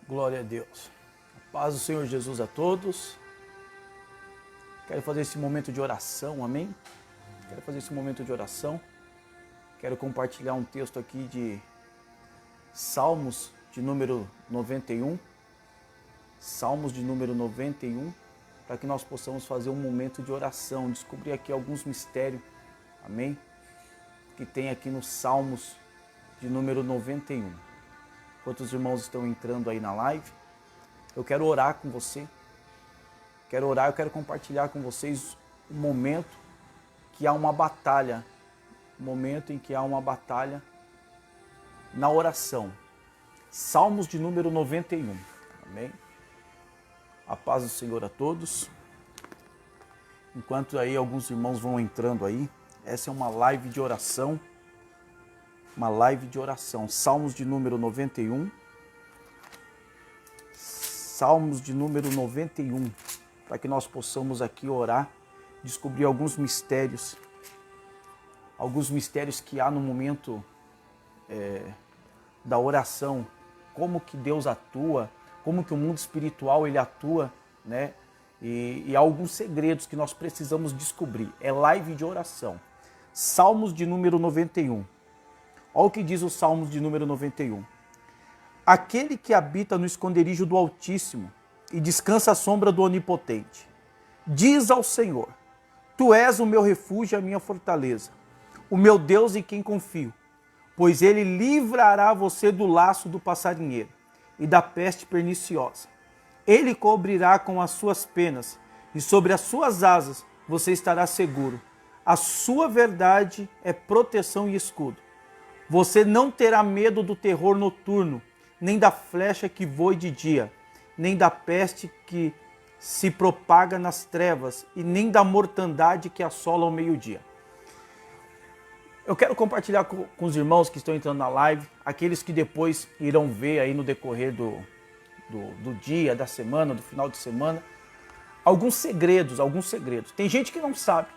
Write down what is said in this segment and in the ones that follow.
Glória a Deus. A paz do Senhor Jesus a todos. Quero fazer esse momento de oração, amém? Quero fazer esse momento de oração. Quero compartilhar um texto aqui de Salmos de número 91. Salmos de número 91, para que nós possamos fazer um momento de oração, descobrir aqui alguns mistérios, amém? Que tem aqui nos Salmos de número 91. Enquanto os irmãos estão entrando aí na live, eu quero orar com você. Quero orar, eu quero compartilhar com vocês um momento que há uma batalha. Um momento em que há uma batalha na oração. Salmos de número 91. Amém? A paz do Senhor a todos. Enquanto aí alguns irmãos vão entrando aí, essa é uma live de oração. Uma live de oração. Salmos de número 91. Salmos de número 91. Para que nós possamos aqui orar, descobrir alguns mistérios. Alguns mistérios que há no momento da oração. Como que Deus atua, como que o mundo espiritual ele atua, né? E há alguns segredos que nós precisamos descobrir. É live de oração. Salmos de número 91. Olha o que diz o Salmos de número 91. Aquele que habita no esconderijo do Altíssimo e descansa à sombra do Onipotente, diz ao Senhor: Tu és o meu refúgio e a minha fortaleza, o meu Deus em quem confio, pois ele livrará você do laço do passarinheiro e da peste perniciosa. Ele cobrirá com as suas penas e sobre as suas asas você estará seguro. A sua verdade é proteção e escudo. Você não terá medo do terror noturno, nem da flecha que voe de dia, nem da peste que se propaga nas trevas, e nem da mortandade que assola ao meio-dia. Eu quero compartilhar com os irmãos que estão entrando na live, aqueles que depois irão ver aí no decorrer do dia, da semana, do final de semana, alguns segredos. Tem gente que não sabe,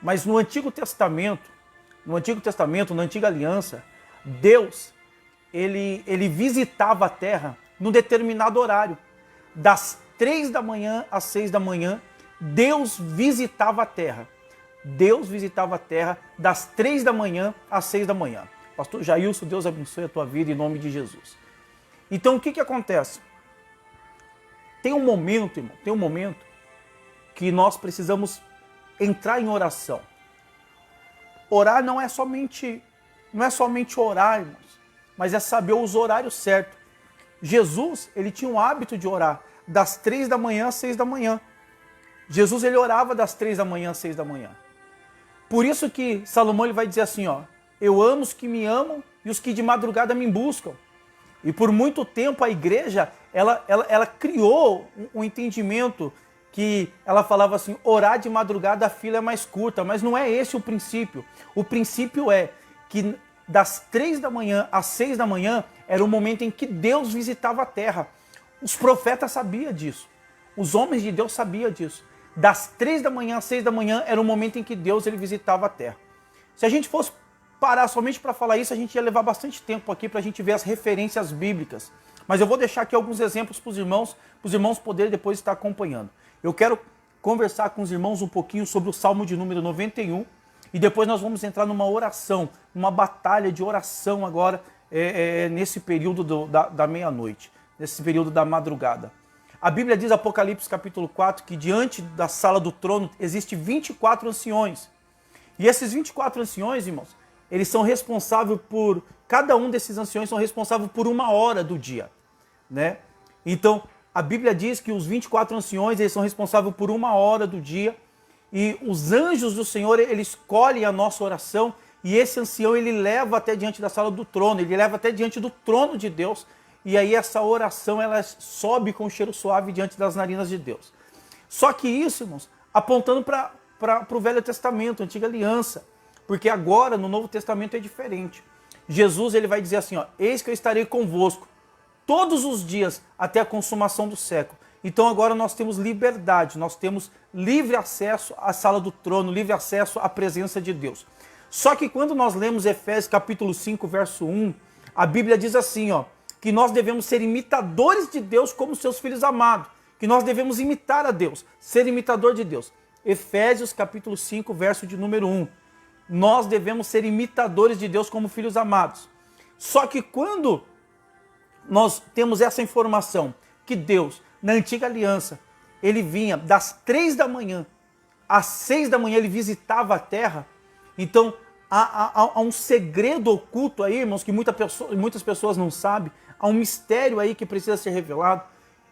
mas no Antigo Testamento, na Antiga Aliança, Deus, ele visitava a terra num determinado horário. Das 3 da manhã às 6 da manhã, Deus visitava a terra. Deus visitava a terra das 3 da manhã às 6 da manhã. Pastor Jailson, Deus abençoe a tua vida em nome de Jesus. Então o que acontece? Tem um momento, irmão, que nós precisamos entrar em oração. Orar não é somente orar, irmãos, mas é saber os horários certos. Jesus, ele tinha um hábito de orar das 3 da manhã às 6 da manhã. Jesus, ele orava das 3 da manhã às 6 da manhã. Por isso que Salomão ele vai dizer assim, ó: eu amo os que me amam e os que de madrugada me buscam. E por muito tempo a igreja, ela criou um entendimento que ela falava assim: orar de madrugada a fila é mais curta, mas não é esse o princípio. O princípio é que das 3 da manhã às 6 da manhã era o momento em que Deus visitava a terra. Os profetas sabiam disso. Os homens de Deus sabiam disso. Das 3 da manhã às 6 da manhã era o momento em que Deus ele visitava a terra. Se a gente fosse parar somente para falar isso, a gente ia levar bastante tempo aqui para a gente ver as referências bíblicas. Mas eu vou deixar aqui alguns exemplos para os irmãos poderem depois estar acompanhando. Eu quero conversar com os irmãos um pouquinho sobre o Salmo de número 91 e depois nós vamos entrar numa oração, numa batalha de oração agora, nesse período da meia-noite, nesse período da madrugada. A Bíblia diz, Apocalipse capítulo 4, que diante da sala do trono existem 24 anciões. E esses 24 anciões, irmãos, eles são responsáveis por, cada um desses anciões são responsáveis por 1 hora do dia, né? Então, a Bíblia diz que os 24 anciões, eles são responsáveis por 1 hora do dia, e os anjos do Senhor, eles escolhem a nossa oração, e esse ancião, ele leva até diante da sala do trono, ele leva até diante do trono de Deus, e aí essa oração, ela sobe com um cheiro suave diante das narinas de Deus. Só que isso, irmãos, apontando para o Velho Testamento, a Antiga Aliança, porque agora, no Novo Testamento, é diferente. Jesus, ele vai dizer assim, ó: eis que eu estarei convosco todos os dias até a consumação do século. Então agora nós temos liberdade, nós temos livre acesso à sala do trono, livre acesso à presença de Deus. Só que quando nós lemos Efésios capítulo 5, verso 1, a Bíblia diz assim, ó: que nós devemos ser imitadores de Deus como seus filhos amados, que nós devemos imitar a Deus, ser imitador de Deus. Efésios capítulo 5, verso de número 1. Nós devemos ser imitadores de Deus como filhos amados. Só que quando nós temos essa informação que Deus, na antiga aliança, ele vinha das 3 da manhã às 6 da manhã, ele visitava a terra. Então há um segredo oculto aí, irmãos, que muitas pessoas não sabem. Há um mistério aí que precisa ser revelado.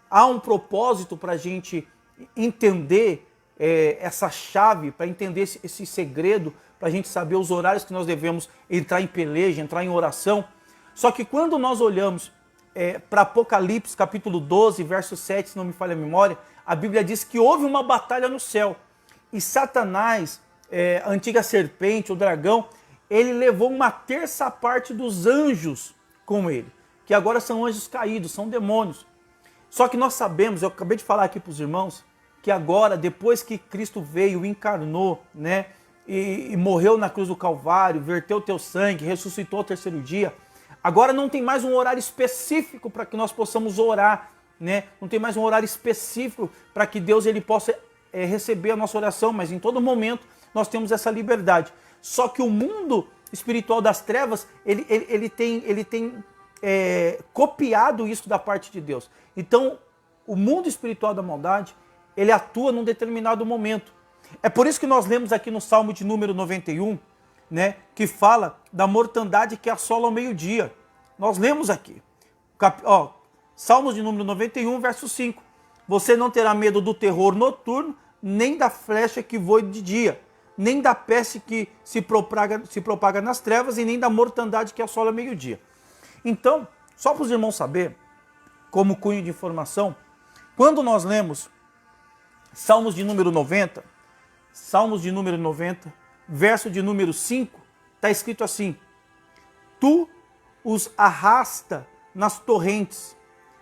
Há um propósito para a gente entender essa chave, para entender esse segredo, para a gente saber os horários que nós devemos entrar em peleja, entrar em oração. Só que quando nós olhamos para Apocalipse, capítulo 12, verso 7, se não me falha a memória, a Bíblia diz que houve uma batalha no céu. E Satanás, a antiga serpente, o dragão, ele levou uma terça parte dos anjos com ele, que agora são anjos caídos, são demônios. Só que nós sabemos, eu acabei de falar aqui para os irmãos, que agora, depois que Cristo veio, encarnou, né, e morreu na cruz do Calvário, verteu o teu sangue, ressuscitou ao terceiro dia, agora não tem mais um horário específico para que nós possamos orar, né? Não tem mais um horário específico para que Deus ele possa receber a nossa oração, mas em todo momento nós temos essa liberdade. Só que o mundo espiritual das trevas, ele tem copiado isso da parte de Deus. Então, o mundo espiritual da maldade, ele atua num determinado momento. É por isso que nós lemos aqui no Salmo de número 91, né, que fala da mortandade que assola ao meio-dia. Nós lemos aqui. Salmos de número 91, verso 5. Você não terá medo do terror noturno, nem da flecha que voa de dia, nem da peste que se propaga nas trevas, e nem da mortandade que assola ao meio-dia. Então, só para os irmãos saberem, como cunho de informação, quando nós lemos Salmos de número 90, verso de número 5, está escrito assim: Tu os arrasta nas torrentes,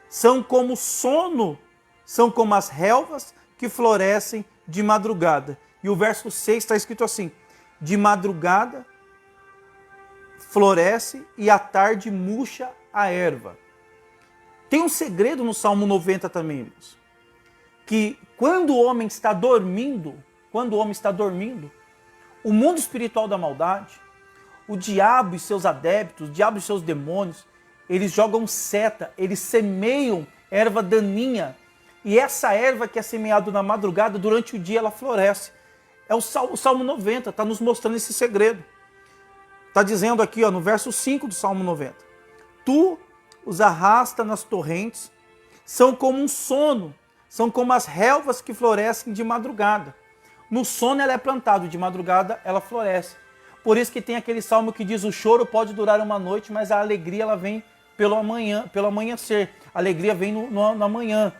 são como sono, são como as relvas que florescem de madrugada. E o verso 6 está escrito assim: de madrugada floresce e à tarde murcha a erva. Tem um segredo no Salmo 90 também, irmãos, que quando o homem está dormindo, o mundo espiritual da maldade, o diabo e seus adeptos, o diabo e seus demônios, eles jogam seta, eles semeiam erva daninha, e essa erva que é semeada na madrugada, durante o dia ela floresce. É o Salmo 90, está nos mostrando esse segredo. Está dizendo aqui, no verso 5 do Salmo 90. Tu os arrasta nas torrentes, são como um sono, são como as relvas que florescem de madrugada. No sono ela é plantada, de madrugada ela floresce. Por isso que tem aquele salmo que diz: o choro pode durar uma noite, mas a alegria ela vem pelo amanhecer. A alegria vem no amanhã.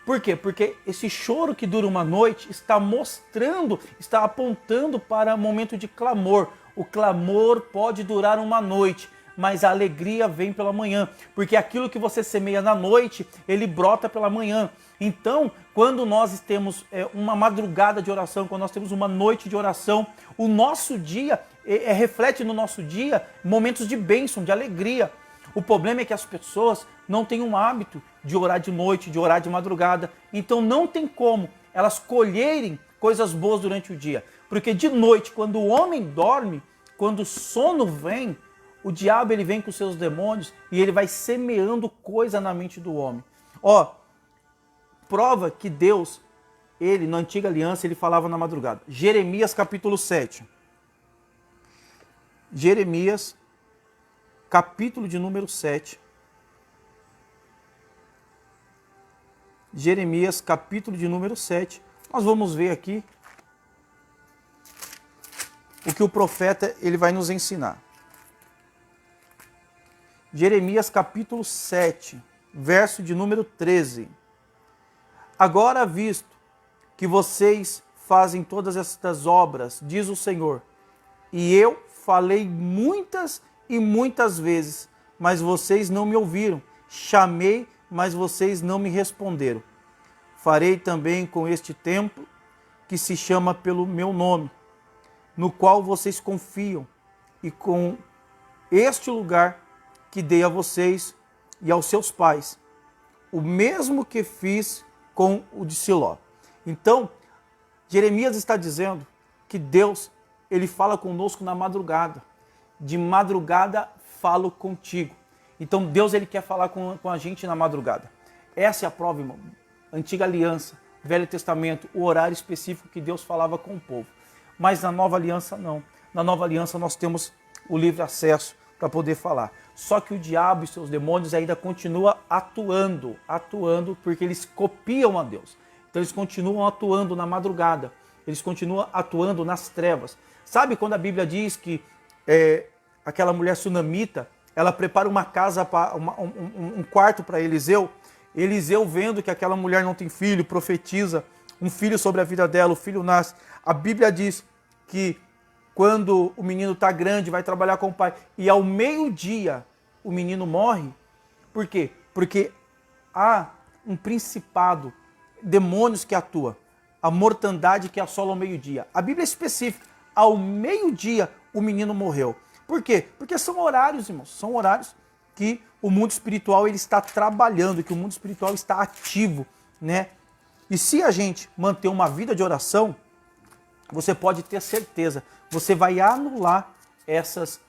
Por quê? Porque esse choro que dura uma noite está mostrando, está apontando para um momento de clamor. O clamor pode durar uma noite, mas a alegria vem pela manhã, porque aquilo que você semeia na noite, ele brota pela manhã. Então, quando nós temos uma madrugada de oração, quando nós temos uma noite de oração, o nosso dia reflete no nosso dia momentos de bênção, de alegria. O problema é que as pessoas não têm um hábito de orar de noite, de orar de madrugada. Então não tem como elas colherem coisas boas durante o dia. Porque de noite, quando o homem dorme, quando o sono vem, o diabo ele vem com seus demônios e ele vai semeando coisa na mente do homem. Prova que Deus, ele na antiga aliança, ele falava na madrugada. Jeremias capítulo 7. Jeremias capítulo de número 7. Jeremias, capítulo de número 7. Nós vamos ver aqui o que o profeta ele vai nos ensinar. Jeremias, capítulo 7, verso de número 13. Agora, visto que vocês fazem todas estas obras, diz o Senhor, e eu falei muitas e muitas vezes, mas vocês não me ouviram. Chamei, mas vocês não me responderam. Farei também com este templo, que se chama pelo meu nome, no qual vocês confiam, e com este lugar que dei a vocês e aos seus pais, o mesmo que fiz com o de Siló. Então, Jeremias está dizendo que Deus, ele fala conosco na madrugada. De madrugada falo contigo. Então Deus, ele quer falar com a gente na madrugada. Essa é a prova, irmão. Antiga aliança, Velho Testamento, o horário específico que Deus falava com o povo. Mas na nova aliança não. Na nova aliança nós temos o livre acesso para poder falar. Só que o diabo e seus demônios ainda continuam atuando, porque eles copiam a Deus. Então eles continuam atuando na madrugada, eles continuam atuando nas trevas. Sabe quando a Bíblia diz que aquela mulher sunamita, ela prepara uma casa, um quarto para Eliseu? Eliseu, vendo que aquela mulher não tem filho, profetiza um filho sobre a vida dela, o filho nasce. A Bíblia diz que quando o menino está grande, vai trabalhar com o pai, e ao meio-dia o menino morre. Por quê? Porque há um principado, demônios que atuam, a mortandade que assola ao meio-dia. A Bíblia é específica, ao meio-dia o menino morreu. Por quê? Porque são horários, irmãos, são horários que o mundo espiritual ele está trabalhando, que o mundo espiritual está ativo, né? E se a gente manter uma vida de oração, você pode ter certeza, você vai anular essas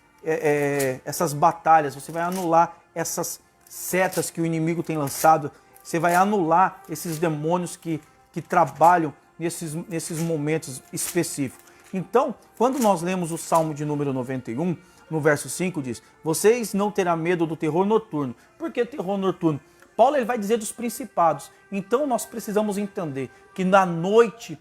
batalhas, você vai anular essas setas que o inimigo tem lançado, você vai anular esses demônios que trabalham nesses momentos específicos. Então, quando nós lemos o Salmo de número 91, no verso 5 diz: vocês não terão medo do terror noturno. Por que terror noturno? Paulo ele vai dizer dos principados. Então nós precisamos entender que na noite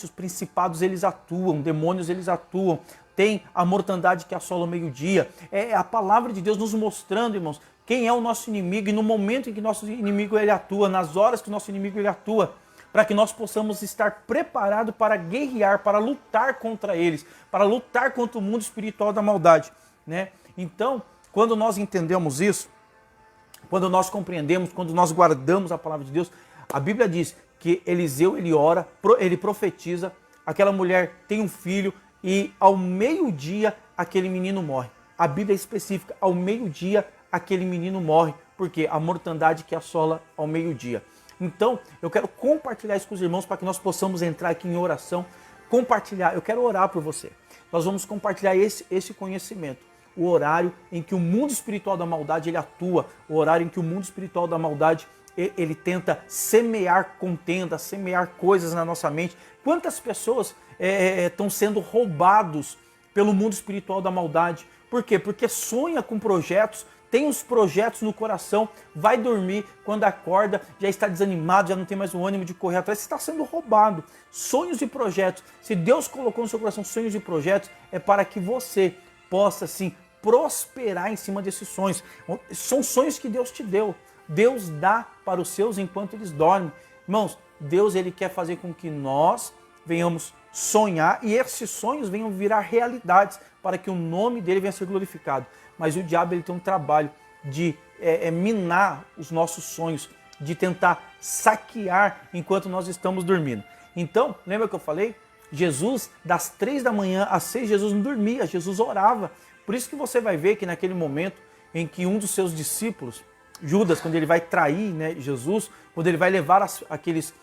os principados eles atuam, demônios eles atuam. Tem a mortandade que assola o meio-dia. É a palavra de Deus nos mostrando, irmãos, quem é o nosso inimigo e no momento em que nosso inimigo ele atua, nas horas que o nosso inimigo ele atua, para que nós possamos estar preparados para guerrear, para lutar contra eles, para lutar contra o mundo espiritual da maldade, né? Então, quando nós entendemos isso, quando nós compreendemos, quando nós guardamos a palavra de Deus, a Bíblia diz que Eliseu, ele ora, ele profetiza, aquela mulher tem um filho e ao meio-dia aquele menino morre. A Bíblia é específica, ao meio-dia aquele menino morre, porque a mortandade que assola ao meio-dia. Então, eu quero compartilhar isso com os irmãos para que nós possamos entrar aqui em oração, compartilhar, eu quero orar por você. Nós vamos compartilhar esse conhecimento, o horário em que o mundo espiritual da maldade ele atua, o horário em que o mundo espiritual da maldade ele tenta semear contenda, semear coisas na nossa mente. Quantas pessoas estão sendo roubados pelo mundo espiritual da maldade? Por quê? Porque sonha com projetos, tem os projetos no coração, vai dormir, quando acorda já está desanimado, já não tem mais o ânimo de correr atrás, você está sendo roubado. Sonhos e projetos, se Deus colocou no seu coração sonhos e projetos, é para que você possa sim prosperar em cima desses sonhos. São sonhos que Deus te deu, Deus dá para os seus enquanto eles dormem. Irmãos, Deus ele quer fazer com que nós venhamos sonhar e esses sonhos venham virar realidades para que o nome dele venha a ser glorificado. Mas o diabo ele tem um trabalho de minar os nossos sonhos, de tentar saquear enquanto nós estamos dormindo. Então, lembra que eu falei? Jesus, das 3 da manhã às 6, Jesus não dormia, Jesus orava. Por isso que você vai ver que naquele momento em que um dos seus discípulos, Judas, quando ele vai trair, né, Jesus, quando ele vai levar aqueles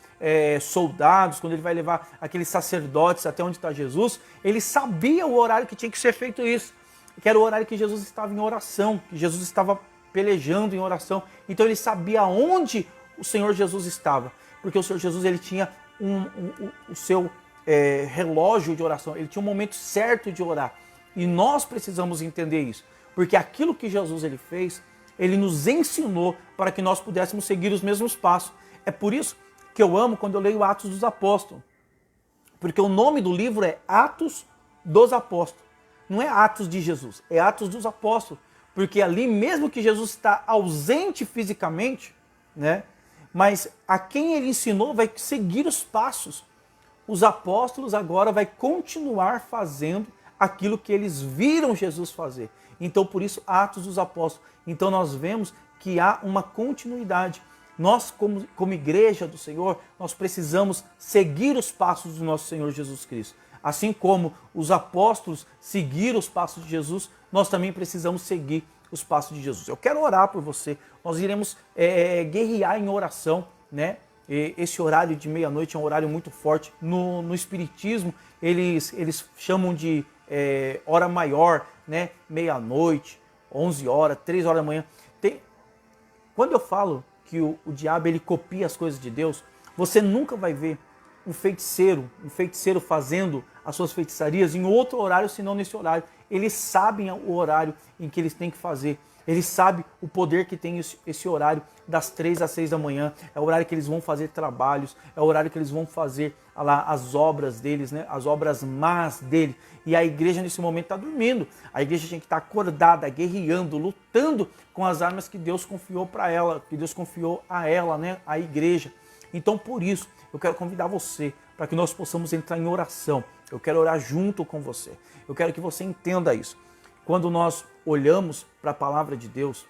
soldados, quando ele vai levar aqueles sacerdotes até onde está Jesus, ele sabia o horário que tinha que ser feito isso, que era o horário que Jesus estava em oração, que Jesus estava pelejando em oração. Então ele sabia onde o Senhor Jesus estava, porque o Senhor Jesus ele tinha o seu relógio de oração, ele tinha um momento certo de orar. E nós precisamos entender isso, porque aquilo que Jesus ele fez, ele nos ensinou para que nós pudéssemos seguir os mesmos passos. É por isso que eu amo quando eu leio Atos dos Apóstolos, porque o nome do livro é Atos dos Apóstolos. Não é Atos de Jesus, é Atos dos Apóstolos, porque ali mesmo que Jesus está ausente fisicamente, né, mas a quem ele ensinou vai seguir os passos. Os apóstolos agora vai continuar fazendo aquilo que eles viram Jesus fazer. Então, por isso, Atos dos Apóstolos. Então, nós vemos que há uma continuidade. Nós, como igreja do Senhor, nós precisamos seguir os passos do nosso Senhor Jesus Cristo. Assim como os apóstolos seguiram os passos de Jesus, nós também precisamos seguir os passos de Jesus. Eu quero orar por você. Nós iremos guerrear em oração, né? Esse horário de meia-noite é um horário muito forte. No Espiritismo, eles chamam de hora maior, né? Meia-noite, 11 horas, 3 horas da manhã. Quando eu falo que o diabo ele copia as coisas de Deus, você nunca vai ver um feiticeiro fazendo as suas feitiçarias em outro horário, senão nesse horário. Eles sabem o horário em que eles têm que fazer. Eles sabem o poder que tem esse horário das 3 às 6 da manhã. É o horário que eles vão fazer trabalhos, é o horário que eles vão fazer lá as obras deles, né? As obras más dele. E a igreja nesse momento está dormindo. A igreja tem que estar acordada, guerreando, lutando com as armas que Deus confiou para ela, que Deus confiou a ela, né? A igreja. Então por isso eu quero convidar você para que nós possamos entrar em oração. Eu quero orar junto com você. Eu quero que você entenda isso. Quando nós olhamos para a palavra de Deus,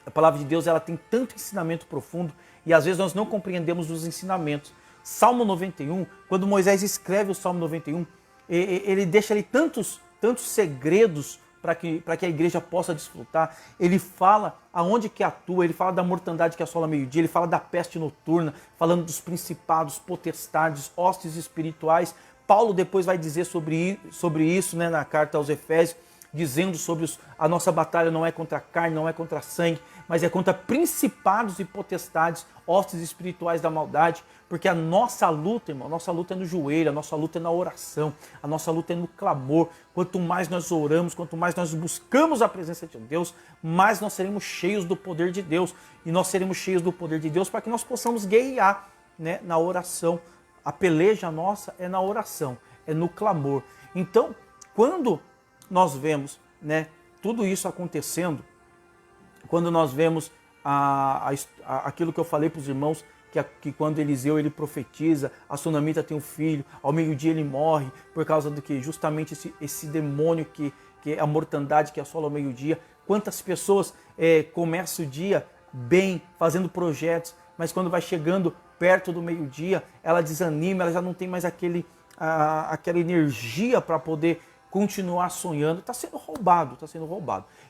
a palavra de Deus ela tem tanto ensinamento profundo e às vezes nós não compreendemos os ensinamentos. Salmo 91, quando Moisés escreve o Salmo 91, ele deixa ali tantos segredos para que a igreja possa desfrutar. Ele fala aonde que atua, ele fala da mortandade que assola meio-dia, ele fala da peste noturna, falando dos principados, potestades, hostes espirituais. Paulo depois vai dizer sobre isso, né, na carta aos Efésios, dizendo sobre a nossa batalha não é contra a carne, não é contra a sangue, mas é contra principados e potestades, hostes espirituais da maldade, porque a nossa luta, irmão, a nossa luta é no joelho, a nossa luta é na oração, a nossa luta é no clamor. Quanto mais nós oramos, quanto mais nós buscamos a presença de Deus, mais nós seremos cheios do poder de Deus. E nós seremos cheios do poder de Deus para que nós possamos guerrear, né, na oração. A peleja nossa é na oração, é no clamor. Então, quando nós vemos, né, tudo isso acontecendo, quando nós vemos aquilo que eu falei para os irmãos, que quando Eliseu ele profetiza, a sunamita tem um filho, ao meio-dia ele morre, por causa do que? Justamente esse demônio que é a mortandade que assola ao meio-dia. Quantas pessoas começam o dia bem, fazendo projetos, mas quando vai chegando perto do meio-dia, ela desanima, ela já não tem mais aquela energia para poder continuar sonhando. Está sendo roubado.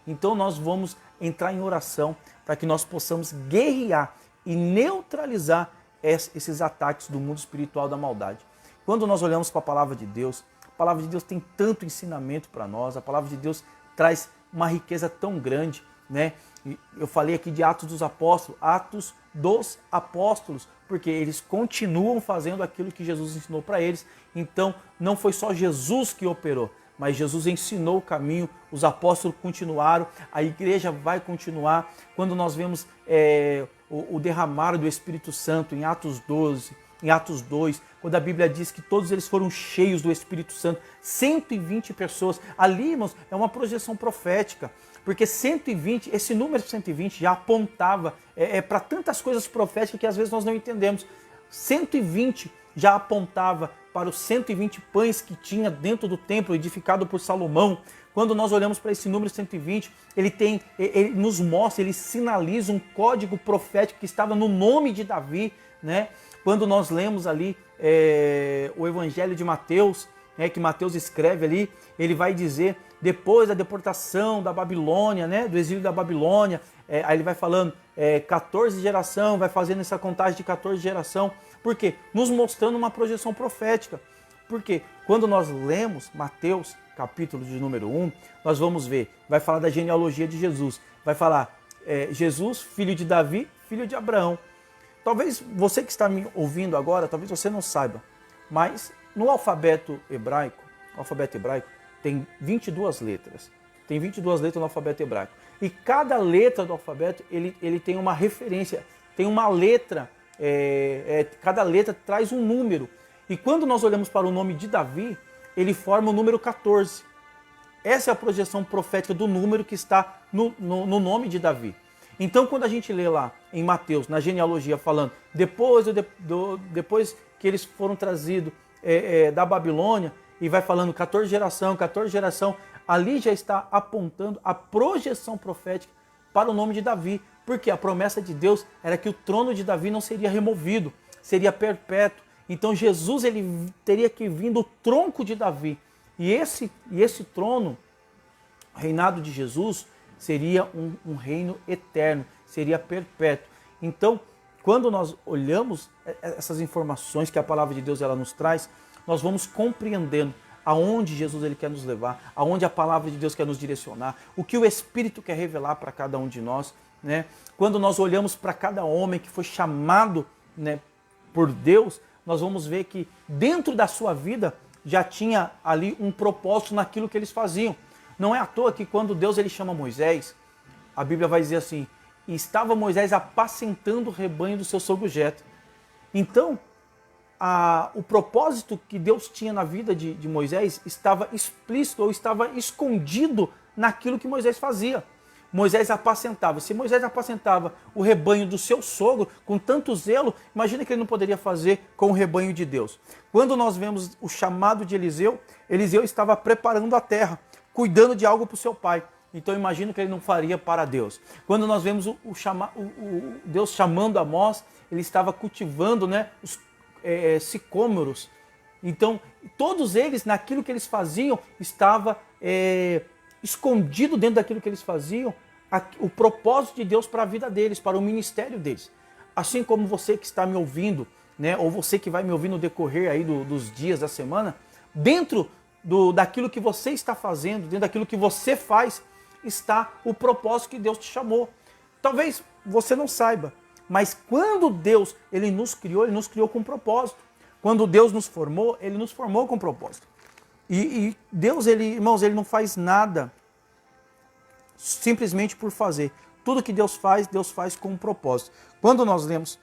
Então nós vamos entrar em oração para que nós possamos guerrear e neutralizar esses ataques do mundo espiritual da maldade. Quando nós olhamos para a palavra de Deus tem tanto ensinamento para nós, a palavra de Deus traz uma riqueza tão grande, né? Eu falei aqui de Atos dos Apóstolos, porque eles continuam fazendo aquilo que Jesus ensinou para eles. Então não foi só Jesus que operou, mas Jesus ensinou o caminho, os apóstolos continuaram, a igreja vai continuar. Quando nós vemos o derramar do Espírito Santo em Atos 12, em Atos 2, quando a Bíblia diz que todos eles foram cheios do Espírito Santo, 120 pessoas. Ali, irmãos, é uma projeção profética, porque 120, esse número 120 já apontava para tantas coisas proféticas que às vezes nós não entendemos. 120 já apontava para os 120 pães que tinha dentro do templo edificado por Salomão. Quando nós olhamos para esse número 120, ele nos mostra, ele sinaliza um código profético que estava no nome de Davi, né? Quando nós lemos ali o Evangelho de Mateus, que Mateus escreve ali, ele vai dizer, depois da deportação da Babilônia, né, do exílio da Babilônia, aí ele vai falando 14 geração, vai fazendo essa contagem de 14 geração. Por quê? Nos mostrando uma projeção profética. Porque quando nós lemos Mateus, capítulo de número 1, nós vamos ver, vai falar da genealogia de Jesus, vai falar Jesus, filho de Davi, filho de Abraão. Talvez você que está me ouvindo agora, talvez você não saiba, mas no alfabeto hebraico tem 22 letras. Tem 22 letras no alfabeto hebraico. E cada letra do alfabeto, ele tem uma referência, tem uma letra, cada letra traz um número. E quando nós olhamos para o nome de Davi, ele forma o número 14. Essa é a projeção profética do número que está no nome de Davi. Então, quando a gente lê lá em Mateus, na genealogia, falando depois que eles foram trazidos da Babilônia, e vai falando 14 geração, ali já está apontando a projeção profética para o nome de Davi. Porque a promessa de Deus era que o trono de Davi não seria removido, seria perpétuo. Então Jesus ele teria que vir do tronco de Davi. E esse trono, o reinado de Jesus, seria um reino eterno, seria perpétuo. Então, quando nós olhamos essas informações que a palavra de Deus ela nos traz, nós vamos compreendendo aonde Jesus ele quer nos levar, aonde a palavra de Deus quer nos direcionar, o que o Espírito quer revelar para cada um de nós, né? Quando nós olhamos para cada homem que foi chamado, né, por Deus, nós vamos ver que dentro da sua vida já tinha ali um propósito naquilo que eles faziam. Não é à toa que quando Deus ele chama Moisés, a Bíblia vai dizer assim, e estava Moisés apacentando o rebanho do seu sogro Jetro. Então, o propósito que Deus tinha na vida de Moisés estava explícito ou estava escondido naquilo que Moisés fazia. Moisés apacentava. Se Moisés apacentava o rebanho do seu sogro com tanto zelo, imagina que ele não poderia fazer com o rebanho de Deus. Quando nós vemos o chamado de Eliseu, Eliseu estava preparando a terra, cuidando de algo para o seu pai. Então imagino que ele não faria para Deus. Quando nós vemos Deus chamando Amós, ele estava cultivando, né, os sicômoros. Então, todos eles, naquilo que eles faziam, estava escondido dentro daquilo que eles faziam, o propósito de Deus para a vida deles, para o ministério deles. Assim como você que está me ouvindo, né, ou você que vai me ouvir no decorrer aí dos dias da semana, dentro daquilo que você está fazendo, dentro daquilo que você faz, está o propósito que Deus te chamou. Talvez você não saiba, mas quando Deus ele nos criou com propósito. Quando Deus nos formou, ele nos formou com propósito. E Deus, irmãos, ele não faz nada simplesmente por fazer. Tudo que Deus faz com um propósito. Quando nós lemos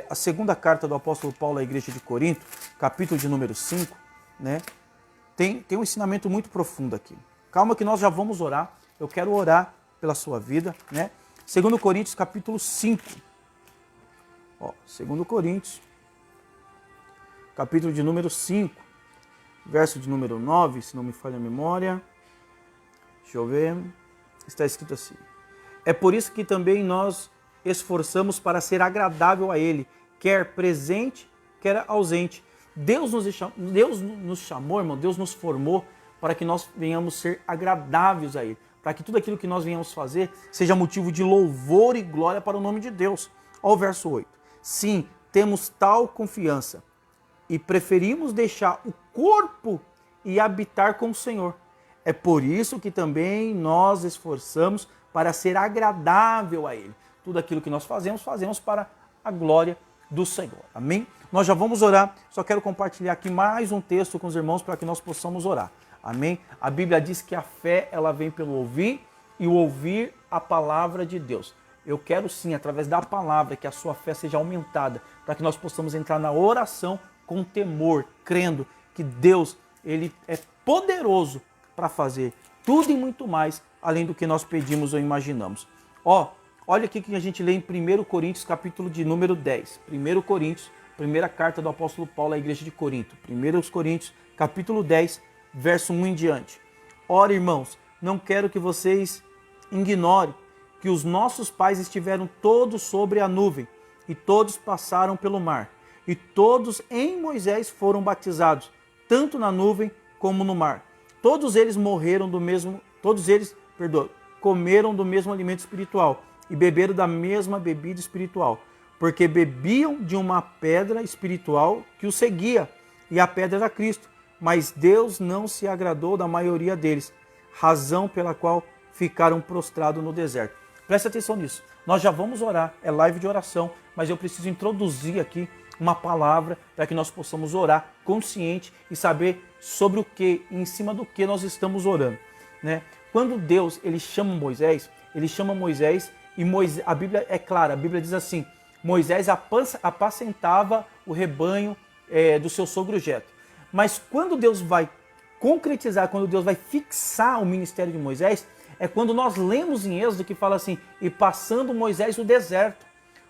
a segunda carta do apóstolo Paulo à igreja de Corinto, capítulo de número 5, né, tem um ensinamento muito profundo aqui. Calma que nós já vamos orar. Eu quero orar pela sua vida, né? 2 Coríntios, capítulo 5. 2 Coríntios, capítulo de número 5, verso de número 9, se não me falha a memória. Deixa eu ver. Está escrito assim: é por isso que também nós esforçamos para ser agradável a Ele, quer presente, quer ausente. Deus nos chamou, irmão, Deus nos formou para que nós venhamos ser agradáveis a Ele, para que tudo aquilo que nós venhamos fazer seja motivo de louvor e glória para o nome de Deus. Olha o verso 8. Sim, temos tal confiança e preferimos deixar o corpo e habitar com o Senhor. É por isso que também nós esforçamos para ser agradável a Ele. Tudo aquilo que nós fazemos para a glória do Senhor. Amém? Nós já vamos orar, só quero compartilhar aqui mais um texto com os irmãos para que nós possamos orar. Amém? A Bíblia diz que a fé ela vem pelo ouvir e o ouvir a palavra de Deus. Eu quero sim, através da palavra, que a sua fé seja aumentada, para que nós possamos entrar na oração com temor, crendo que Deus ele é poderoso para fazer tudo e muito mais, além do que nós pedimos ou imaginamos. Olha aqui que a gente lê em 1 Coríntios, capítulo de número 10. 1 Coríntios, primeira carta do apóstolo Paulo à igreja de Corinto. 1 Coríntios, capítulo 10, verso 1 em diante. Ora, irmãos, não quero que vocês ignorem que os nossos pais estiveram todos sobre a nuvem, e todos passaram pelo mar, e todos em Moisés foram batizados, tanto na nuvem como no mar. Todos eles comeram do mesmo alimento espiritual, e beberam da mesma bebida espiritual, porque bebiam de uma pedra espiritual que os seguia, e a pedra era Cristo. Mas Deus não se agradou da maioria deles, razão pela qual ficaram prostrados no deserto. Preste atenção nisso. Nós já vamos orar, é live de oração, mas eu preciso introduzir aqui uma palavra para que nós possamos orar consciente e saber sobre o que, em cima do que nós estamos orando, né? Quando Deus ele chama Moisés e Moisés, a Bíblia é clara, a Bíblia diz assim: Moisés apacentava o rebanho do seu sogro Jetro. Mas quando Deus vai concretizar, quando Deus vai fixar o ministério de Moisés, é quando nós lemos em Êxodo que fala assim: e passando Moisés o deserto.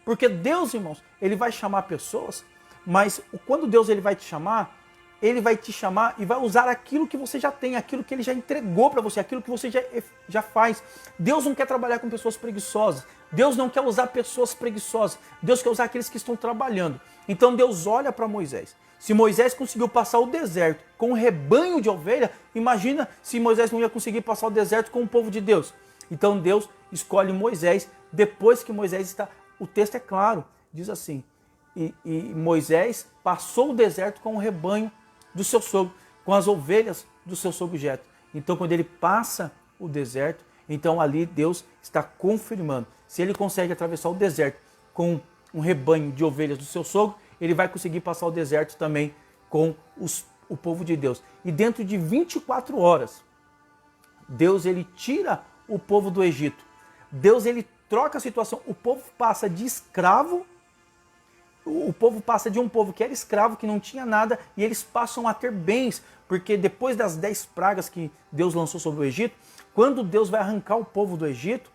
Porque Deus, irmãos, ele vai chamar pessoas, mas quando Deus ele vai te chamar e vai usar aquilo que você já tem, aquilo que ele já entregou para você, aquilo que você já faz. Deus não quer trabalhar com pessoas preguiçosas. Deus não quer usar pessoas preguiçosas. Deus quer usar aqueles que estão trabalhando. Então Deus olha para Moisés. Se Moisés conseguiu passar o deserto com um rebanho de ovelha, imagina se Moisés não ia conseguir passar o deserto com o povo de Deus. Então Deus escolhe Moisés, depois que Moisés está... O texto é claro, diz assim, e Moisés passou o deserto com o rebanho do seu sogro, com as ovelhas do seu sogro Jetro. Então quando ele passa o deserto, então ali Deus está confirmando. Se ele consegue atravessar o deserto com um rebanho de ovelhas do seu sogro, ele vai conseguir passar o deserto também com o povo de Deus. E dentro de 24 horas, Deus ele tira o povo do Egito. Deus ele troca a situação. O povo passa de escravo, o povo passa de um povo que era escravo, que não tinha nada, e eles passam a ter bens, porque depois das 10 pragas que Deus lançou sobre o Egito, quando Deus vai arrancar o povo do Egito,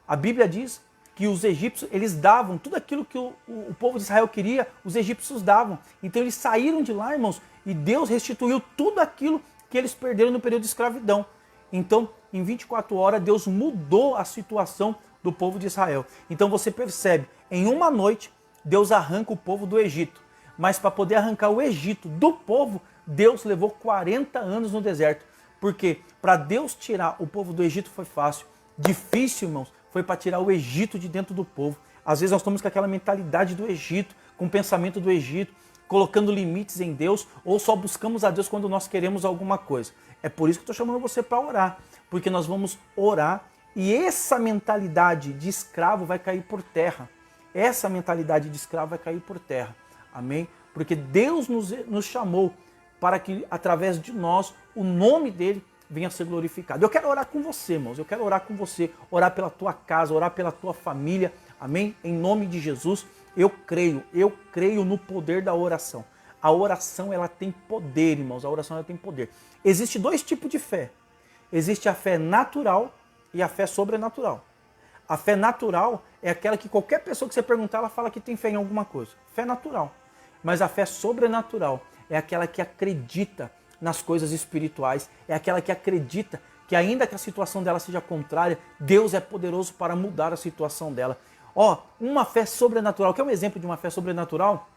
a Bíblia diz que os egípcios, eles davam tudo aquilo que o povo de Israel queria, os egípcios davam. Então eles saíram de lá, irmãos, e Deus restituiu tudo aquilo que eles perderam no período de escravidão. Então, em 24 horas, Deus mudou a situação do povo de Israel. Então você percebe, em uma noite, Deus arranca o povo do Egito. Mas para poder arrancar o Egito do povo, Deus levou 40 anos no deserto. Porque para Deus tirar o povo do Egito foi fácil. Difícil, irmãos, foi para tirar o Egito de dentro do povo. Às vezes nós estamos com aquela mentalidade do Egito, com o pensamento do Egito, colocando limites em Deus, ou só buscamos a Deus quando nós queremos alguma coisa. É por isso que eu estou chamando você para orar. Porque nós vamos orar e essa mentalidade de escravo vai cair por terra. Essa mentalidade de escravo vai cair por terra. Amém? Porque Deus nos chamou para que, através de nós, o nome dele venha a ser glorificado. Eu quero orar com você, irmãos. Eu quero orar com você. Orar pela tua casa, orar pela tua família. Amém? Em nome de Jesus, eu creio no poder da oração. A oração, ela tem poder, irmãos. A oração, ela tem poder. Existem dois tipos de fé. Existe a fé natural e a fé sobrenatural. A fé natural é aquela que qualquer pessoa que você perguntar, ela fala que tem fé em alguma coisa. Fé natural. Mas a fé sobrenatural é aquela que acredita nas coisas espirituais. É aquela que acredita que ainda que a situação dela seja contrária, Deus é poderoso para mudar a situação dela. Uma fé sobrenatural, que é um exemplo de uma fé sobrenatural,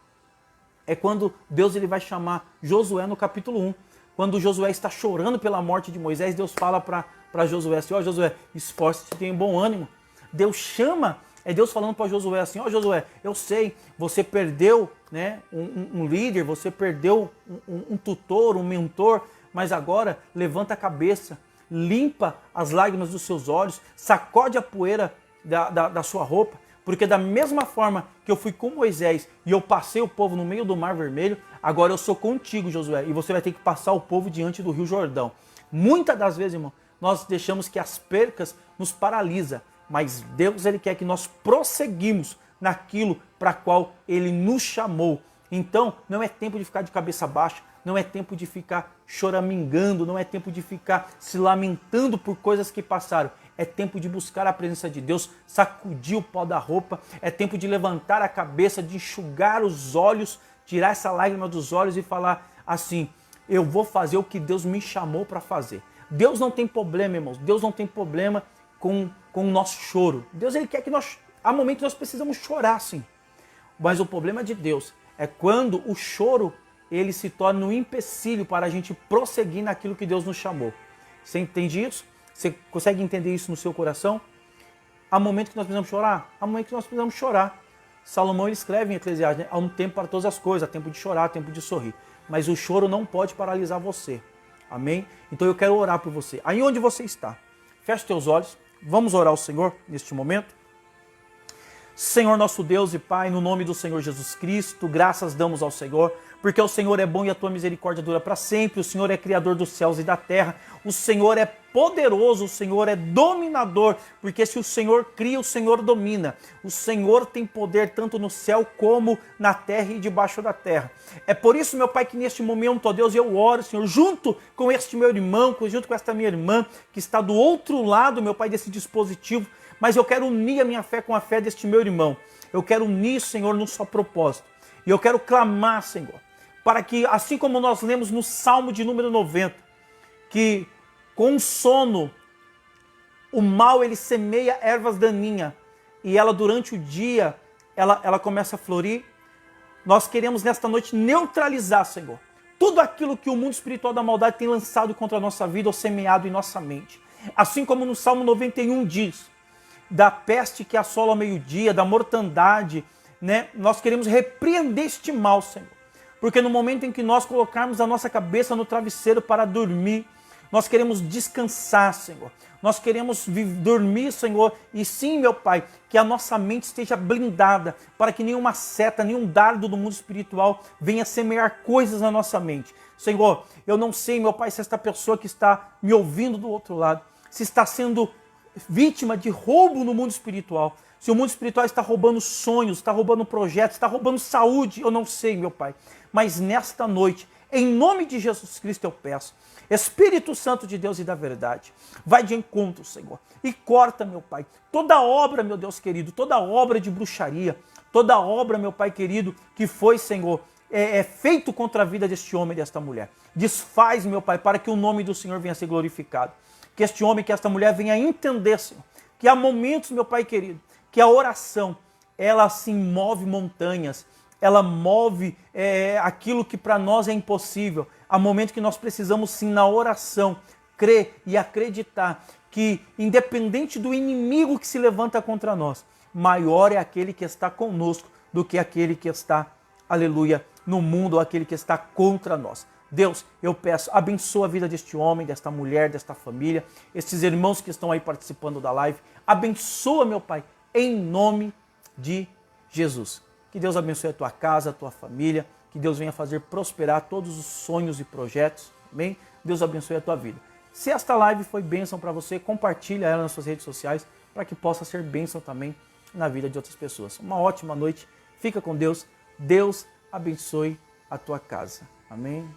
é quando Deus ele vai chamar Josué no capítulo 1. Quando Josué está chorando pela morte de Moisés, Deus fala para Josué assim, Josué, esforce-se, tenha bom ânimo. Deus chama, é Deus falando para Josué assim, Josué, eu sei, você perdeu, né, um líder, você perdeu um tutor, um mentor, mas agora levanta a cabeça, limpa as lágrimas dos seus olhos, sacode a poeira da sua roupa, porque da mesma forma que eu fui com Moisés e eu passei o povo no meio do Mar Vermelho, agora eu sou contigo, Josué, e você vai ter que passar o povo diante do Rio Jordão. Muitas das vezes, irmão, nós deixamos que as percas nos paralisam, mas Deus ele quer que nós prosseguimos naquilo para qual ele nos chamou. Então, não é tempo de ficar de cabeça baixa, não é tempo de ficar choramingando, não é tempo de ficar se lamentando por coisas que passaram. É tempo de buscar a presença de Deus, sacudir o pó da roupa, é tempo de levantar a cabeça, de enxugar os olhos, tirar essa lágrima dos olhos e falar assim, eu vou fazer o que Deus me chamou para fazer. Deus não tem problema, irmãos, Deus não tem problema com o nosso choro. Deus ele quer que há momentos que nós precisamos chorar, sim. Mas o problema de Deus é quando o choro ele se torna um empecilho para a gente prosseguir naquilo que Deus nos chamou. Você entende isso? Você consegue entender isso no seu coração? Há momentos que nós precisamos chorar? Há momentos que nós precisamos chorar. Salomão ele escreve em Eclesiastes, né? Há um tempo para todas as coisas, há tempo de chorar, há tempo de sorrir. Mas o choro não pode paralisar você. Amém? Então eu quero orar por você. Aí onde você está, feche teus olhos, vamos orar ao Senhor neste momento. Senhor nosso Deus e Pai, no nome do Senhor Jesus Cristo, graças damos ao Senhor, porque o Senhor é bom e a tua misericórdia dura para sempre, o Senhor é criador dos céus e da terra, o Senhor é poderoso, o Senhor é dominador, porque se o Senhor cria, o Senhor domina, o Senhor tem poder tanto no céu como na terra e debaixo da terra. É por isso, meu Pai, que neste momento, ó Deus, eu oro, Senhor, junto com este meu irmão, junto com esta minha irmã, que está do outro lado, meu Pai, desse dispositivo, mas eu quero unir a minha fé com a fé deste meu irmão. Eu quero unir, Senhor, num só propósito. E eu quero clamar, Senhor, para que, assim como nós lemos no Salmo de número 90, que com sono o mal ele semeia ervas daninhas e ela durante o dia ela começa a florir. Nós queremos nesta noite neutralizar, Senhor, tudo aquilo que o mundo espiritual da maldade tem lançado contra a nossa vida ou semeado em nossa mente. Assim como no Salmo 91 diz, da peste que assola ao meio-dia, da mortandade, né? Nós queremos repreender este mal, Senhor. Porque no momento em que nós colocarmos a nossa cabeça no travesseiro para dormir, nós queremos descansar, Senhor. Nós queremos dormir, Senhor, e sim, meu Pai, que a nossa mente esteja blindada para que nenhuma seta, nenhum dardo do mundo espiritual venha semear coisas na nossa mente. Senhor, eu não sei, meu Pai, se esta pessoa que está me ouvindo do outro lado, se está sendo vítima de roubo no mundo espiritual, se o mundo espiritual está roubando sonhos, está roubando projetos, está roubando saúde, eu não sei, meu Pai. Mas nesta noite, em nome de Jesus Cristo eu peço, Espírito Santo de Deus e da verdade, vai de encontro, Senhor, e corta, meu Pai, toda obra, meu Deus querido, toda obra de bruxaria, toda obra, meu Pai querido, que foi, Senhor, feito contra a vida deste homem e desta mulher. Desfaz, meu Pai, para que o nome do Senhor venha a ser glorificado. Que este homem, que esta mulher venha a entender, Senhor, que há momentos, meu Pai querido, que a oração, ela assim move montanhas, ela move aquilo que para nós é impossível. Há momentos que nós precisamos sim, na oração, crer e acreditar que, independente do inimigo que se levanta contra nós, maior é aquele que está conosco do que aquele que está, aleluia, no mundo, ou aquele que está contra nós. Deus, eu peço, abençoa a vida deste homem, desta mulher, desta família, estes irmãos que estão aí participando da live. Abençoa, meu Pai, em nome de Jesus. Que Deus abençoe a tua casa, a tua família, que Deus venha fazer prosperar todos os sonhos e projetos, amém? Deus abençoe a tua vida. Se esta live foi bênção para você, compartilha ela nas suas redes sociais para que possa ser bênção também na vida de outras pessoas. Uma ótima noite, fica com Deus, Deus abençoe a tua casa, amém?